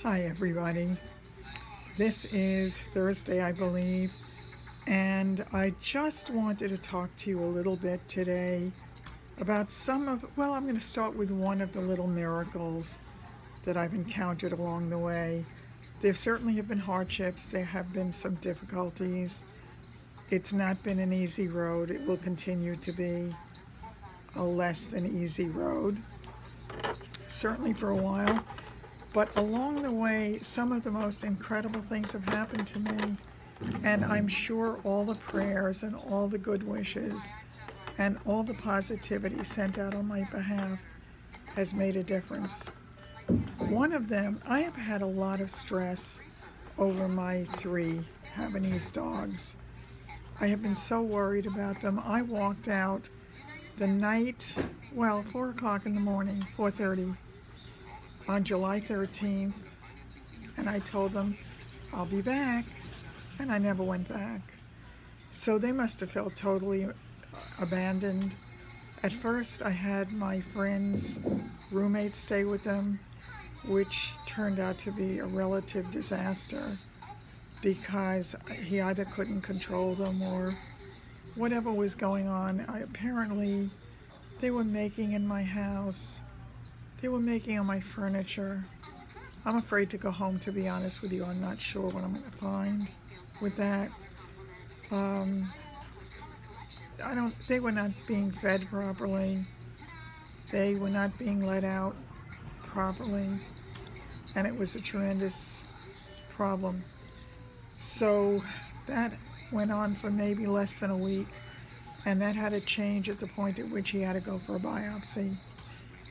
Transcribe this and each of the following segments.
Hi everybody. This is Thursday, I believe, and I just wanted to talk to you a little bit today about I'm going to start with one of the little miracles that I've encountered along the way. There certainly have been hardships, there have been some difficulties. It's not been an easy road. It will continue to be a less than easy road, certainly for a while. But along the way, some of the most incredible things have happened to me, and I'm sure all the prayers and all the good wishes and all the positivity sent out on my behalf has made a difference. One of them, I have had a lot of stress over my 3 Havanese dogs. I have been so worried about them. I walked out the night, 4 o'clock in the morning, 4:30, on July 13th, and I told them I'll be back, and I never went back. So they must have felt totally abandoned. At first I had my friend's roommate stay with them, which turned out to be a relative disaster because he either couldn't control them or whatever was going on. Apparently they were making in my house. They were making on my furniture. I'm afraid to go home, to be honest with you. I'm not sure what I'm going to find with that. They were not being fed properly. They were not being let out properly. And it was a tremendous problem. So that went on for maybe less than a week. And that had to change at the point at which he had to go for a biopsy.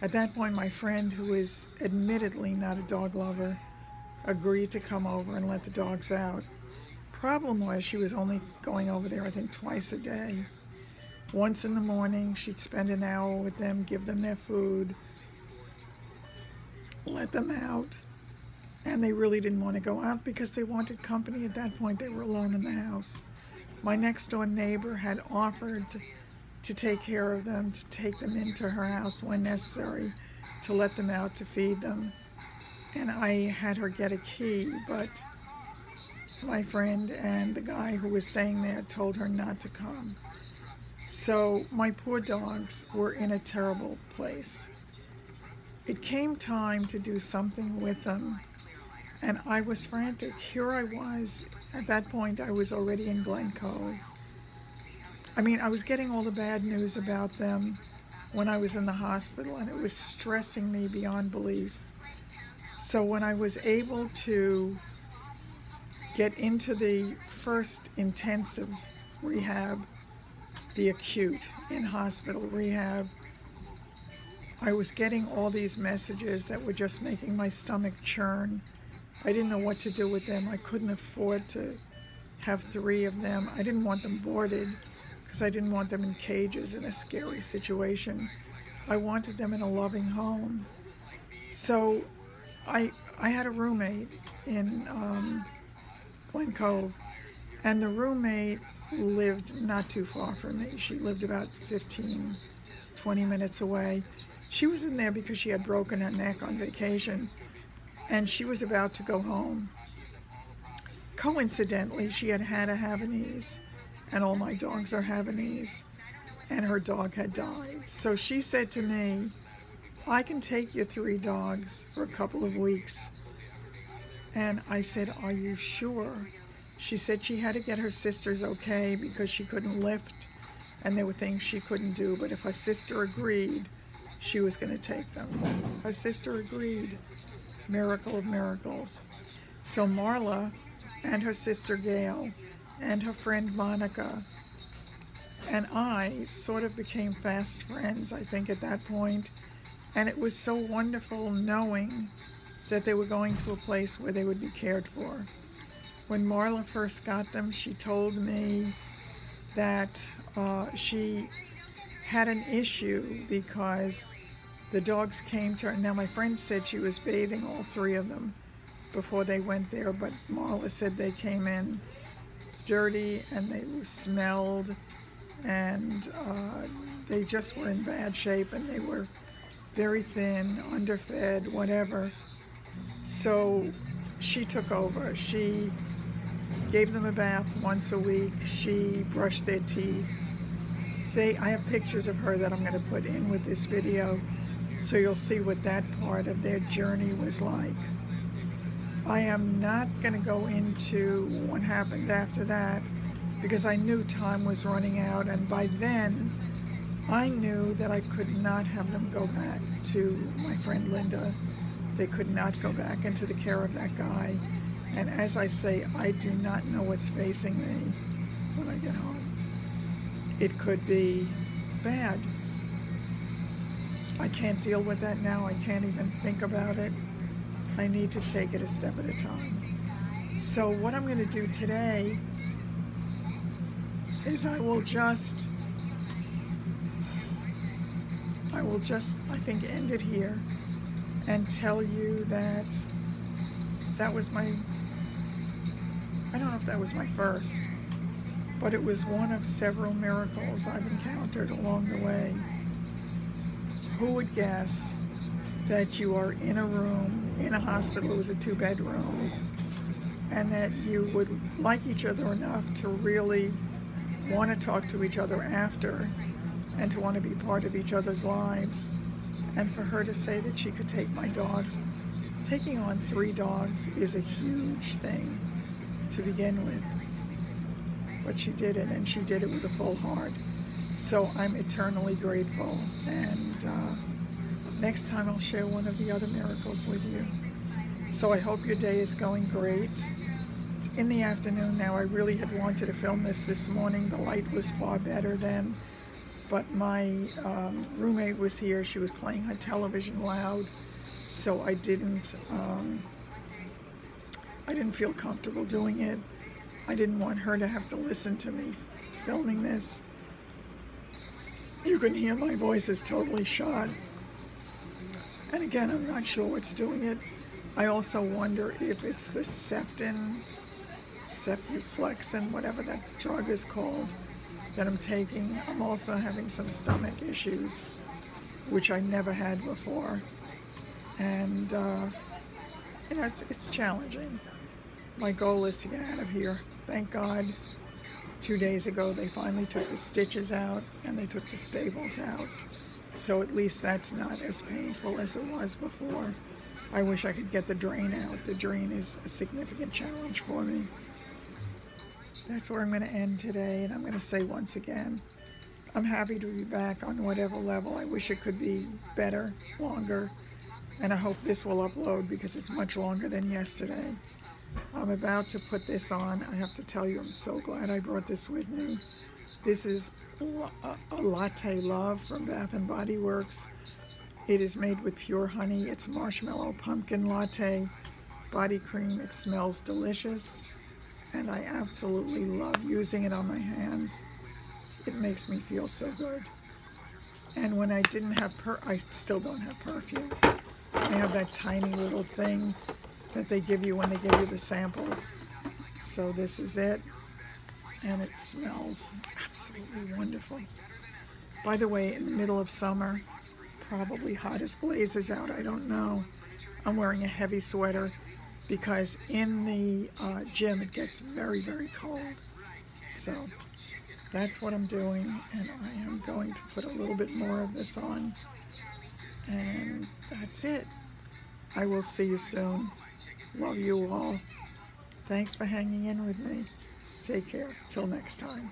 At that point, my friend, who is admittedly not a dog lover, agreed to come over and let the dogs out. Problem was, she was only going over there, I think, twice a day. Once in the morning, she'd spend an hour with them, give them their food, let them out. And they really didn't want to go out because they wanted company. At that point, they were alone in the house. My next door neighbor had offered to take care of them, to take them into her house when necessary, to let them out, to feed them. And I had her get a key, but my friend and the guy who was staying there told her not to come. So my poor dogs were in a terrible place. It came time to do something with them, and I was frantic. Here I was. At that point, I was already in Glen Cove. I was getting all the bad news about them when I was in the hospital, and it was stressing me beyond belief. So when I was able to get into the first intensive rehab, the acute in-hospital rehab, I was getting all these messages that were just making my stomach churn. I didn't know what to do with them. I couldn't afford to have 3 of them. I didn't want them boarded, because I didn't want them in cages in a scary situation. I wanted them in a loving home. So I had a roommate in Glen Cove, and the roommate lived not too far from me. She lived about 15, 20 minutes away. She was in there because she had broken her neck on vacation, and she was about to go home. Coincidentally, she had had a Havanese, and all my dogs are Havanese, and her dog had died. So she said to me, I can take your 3 dogs for a couple of weeks. And I said, are you sure? She said she had to get her sisters okay because she couldn't lift, and there were things she couldn't do, but if her sister agreed, she was going to take them. Her sister agreed. Miracle of miracles. So Marla and her sister Gail and her friend Monica and I sort of became fast friends, I think, at that point. And it was so wonderful knowing that they were going to a place where they would be cared for. When Marla first got them, she told me that she had an issue because the dogs came to her. Now, my friend said she was bathing all 3 of them before they went there, but Marla said they came in dirty and they smelled, and they just were in bad shape, and they were very thin, underfed, whatever. So she took over. She gave them a bath once a week. She brushed their teeth. I have pictures of her that I'm going to put in with this video, so you'll see what that part of their journey was like. I am not going to go into what happened after that, because I knew time was running out, and by then I knew that I could not have them go back to my friend Linda. They could not go back into the care of that guy. And as I say, I do not know what's facing me when I get home. It could be bad. I can't deal with that now. I can't even think about it. I need to take it a step at a time. So what I'm going to do today is I will just, I think, end it here and tell you that that was my, I don't know if that was my first, but it was one of several miracles I've encountered along the way. Who would guess that you are in a room, in a hospital, it was a 2-bedroom, and that you would like each other enough to really want to talk to each other after and to want to be part of each other's lives. And for her to say that she could take my dogs, taking on 3 dogs is a huge thing to begin with. But she did it, and she did it with a full heart. So I'm eternally grateful. And next time I'll share one of the other miracles with you. So I hope your day is going great. It's in the afternoon now. I really had wanted to film this morning. The light was far better then. But my roommate was here. She was playing her television loud. So I didn't feel comfortable doing it. I didn't want her to have to listen to me filming this. You can hear my voice is totally shot. And again, I'm not sure what's doing it. I also wonder if it's the cefuflexin, whatever that drug is called, that I'm taking. I'm also having some stomach issues, which I never had before. And, you know, it's challenging. My goal is to get out of here. Thank God, 2 days ago, they finally took the stitches out and they took the staples out. So at least that's not as painful as it was before. I wish I could get the drain out. The drain is a significant challenge for me. That's where I'm going to end today, and I'm going to say once again, I'm happy to be back on whatever level. I wish it could be better, longer, and I hope this will upload because it's much longer than yesterday. I'm about to put this on. I have to tell you, I'm so glad I brought this with me. This is a Latte Love from Bath & Body Works. It is made with pure honey. It's marshmallow pumpkin latte body cream. It smells delicious, and I absolutely love using it on my hands. It makes me feel so good. And when I didn't have I still don't have perfume. I have that tiny little thing that they give you when they give you the samples. So this is it, and it smells absolutely wonderful. By the way, in the middle of summer, probably hot as blazes out, I don't know, I'm wearing a heavy sweater because in the gym it gets very, very cold. So that's what I'm doing, and I am going to put a little bit more of this on, and that's it. I will see you soon. Love you all. Thanks for hanging in with me. Take care. Till next time.